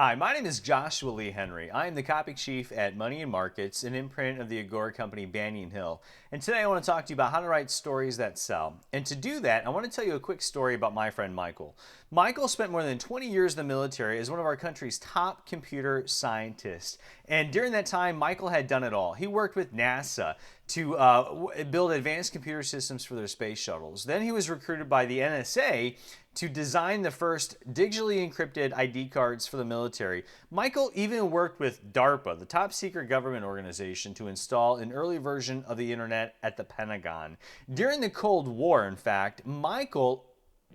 Hi, my name is Joshua Lee Henry. I am the copy chief at Money and Markets, an imprint of the Agora company Banyan Hill. And today I want to talk to you about how to write stories that sell. And to do that, I want to tell you a quick story about my friend Michael. Michael spent more than 20 years in the military as one of our country's top computer scientists. And during that time, Michael had done it all. He worked with NASA to build advanced computer systems for their space shuttles. Then he was recruited by the NSA to design the first digitally encrypted ID cards for the military. Michael even worked with DARPA, the top secret government organization, to install an early version of the internet at the Pentagon. During the Cold War, in fact, Michael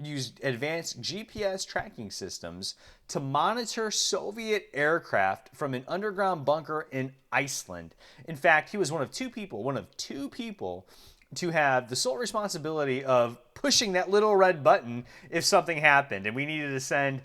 used advanced GPS tracking systems to monitor Soviet aircraft from an underground bunker in Iceland. In fact, he was one of two people to have the sole responsibility of pushing that little red button if something happened and we needed to send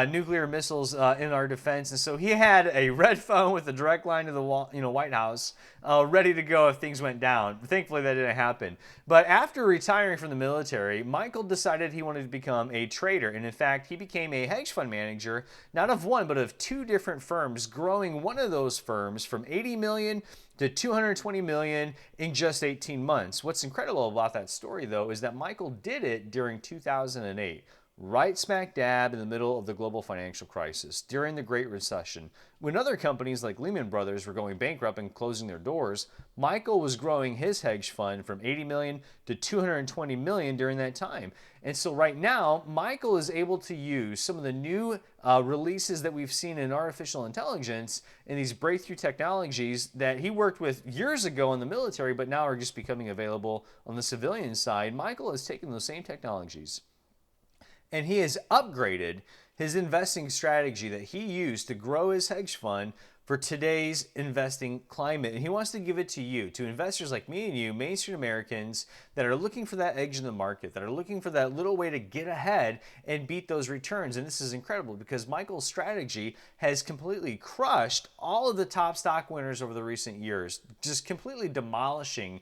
nuclear missiles in our defense. And so he had a red phone with a direct line to the White House, ready to go if things went down. Thankfully, that didn't happen. But after retiring from the military, Michael decided he wanted to become a trader. And in fact, he became a hedge fund manager, not of one, but of two different firms, growing one of those firms from 80 million to 220 million in just 18 months. What's incredible about that story, though, is that Michael did it during 2008, right smack dab in the middle of the global financial crisis, during the Great Recession. When other companies like Lehman Brothers were going bankrupt and closing their doors, Michael was growing his hedge fund from 80 million to 220 million during that time. And so right now, Michael is able to use some of the new releases that we've seen in artificial intelligence and these breakthrough technologies that he worked with years ago in the military, but now are just becoming available on the civilian side. Michael has taken those same technologies and he has upgraded his investing strategy that he used to grow his hedge fund for today's investing climate. And he wants to give it to you, to investors like me and you, mainstream Americans that are looking for that edge in the market, that are looking for that little way to get ahead and beat those returns. And this is incredible because Michael's strategy has completely crushed all of the top stock winners over the recent years, just completely demolishing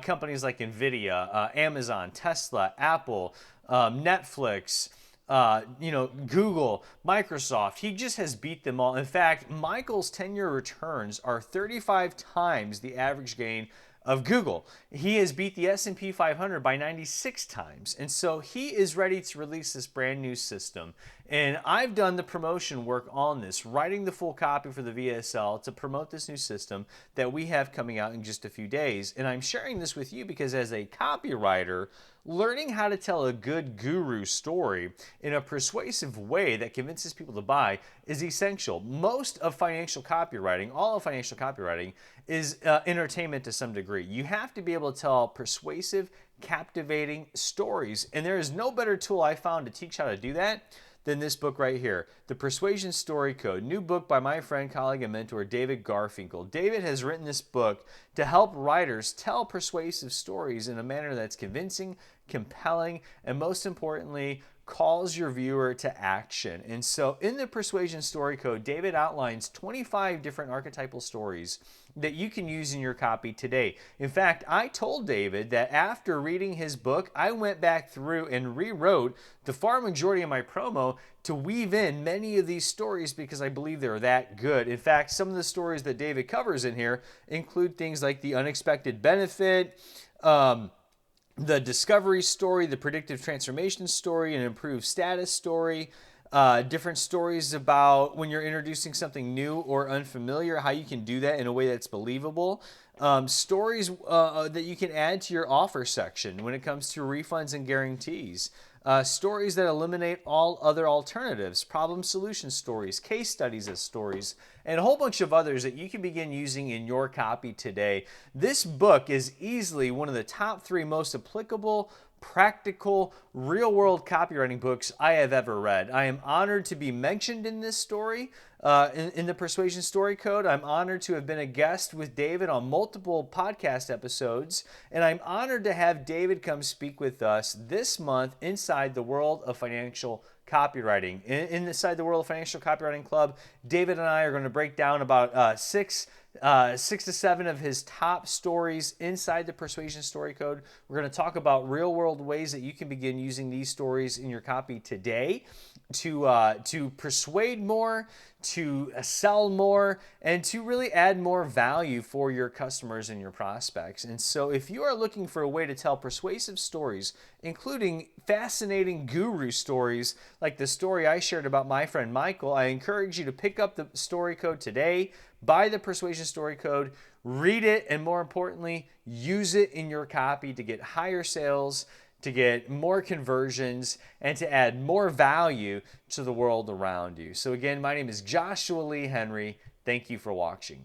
companies like Nvidia, Amazon, Tesla, Apple, Netflix, Google, Microsoft. He just has beat them all. In fact, Michael's 10-year returns are 35 times the average gain of Google. He has beat the S&P 500 by 96 times. And so he is ready to release this brand new system. And I've done the promotion work on this, writing the full copy for the VSL to promote this new system that we have coming out in just a few days. And I'm sharing this with you because as a copywriter, learning how to tell a good guru story in a persuasive way that convinces people to buy is essential. Most of financial copywriting, all of financial copywriting, is entertainment to some degree. You have to be able to tell persuasive, captivating stories. And there is no better tool I found to teach how to do that than this book right here, The Persuasion Story Code, new book by my friend, colleague, and mentor, David Garfinkel. David has written this book to help writers tell persuasive stories in a manner that's convincing, compelling, and most importantly, calls your viewer to action. And so in the Persuasion Story Code, David outlines 25 different archetypal stories that you can use in your copy today. In fact, I told David that after reading his book, I went back through and rewrote the far majority of my promo to weave in many of these stories because I believe they're that good. In fact, some of the stories that David covers in here include things like the unexpected benefit, the discovery story, the predictive transformation story, an improved status story, different stories about when you're introducing something new or unfamiliar, how you can do that in a way that's believable. Stories that you can add to your offer section when it comes to refunds and guarantees. Stories that eliminate all other alternatives, problem solution stories, case studies as stories, and a whole bunch of others that you can begin using in your copy today. This book is easily one of the top 3 most applicable, practical, real-world copywriting books I have ever read. I am honored to be mentioned in this story, in the Persuasion Story Code. I'm honored to have been a guest with David on multiple podcast episodes, and I'm honored to have David come speak with us this month inside the World of Financial Copywriting. Inside the World of Financial Copywriting Club, David and I are going to break down about 6 6 to 7 of his top stories inside the Persuasion Story Code. We're going to talk about real world ways that you can begin using these stories in your copy today to persuade more, to sell more, and to really add more value for your customers and your prospects. And so if you are looking for a way to tell persuasive stories, including fascinating guru stories like the story I shared about my friend Michael, I encourage you to pick up the story code today, buy the Persuasion Story Code, read it, and more importantly, use it in your copy to get higher sales, to get more conversions, and to add more value to the world around you. So again, my name is Joshua Lee Henry. Thank you for watching.